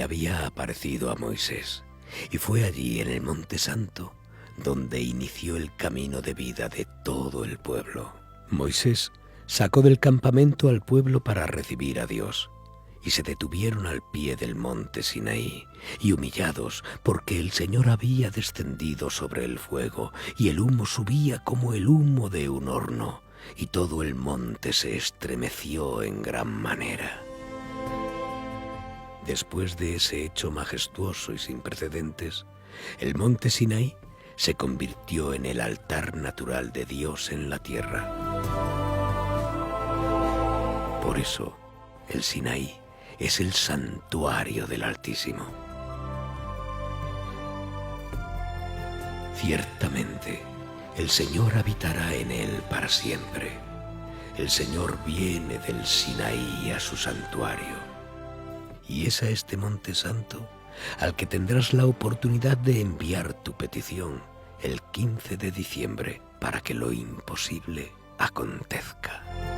había aparecido a Moisés, y fue allí en el Monte Santo donde inició el camino de vida de todo el pueblo. Moisés sacó del campamento al pueblo para recibir a Dios, y se detuvieron al pie del monte Sinaí, y humillados porque el Señor había descendido sobre el fuego, y el humo subía como el humo de un horno, y todo el monte se estremeció en gran manera. Después de ese hecho majestuoso y sin precedentes, el monte Sinaí se convirtió en el altar natural de Dios en la tierra. Por eso, el Sinaí es el santuario del Altísimo. Ciertamente, el Señor habitará en él para siempre. El Señor viene del Sinaí a su santuario. Y es a este monte santo al que tendrás la oportunidad de enviar tu petición el 15 de diciembre para que lo imposible acontezca.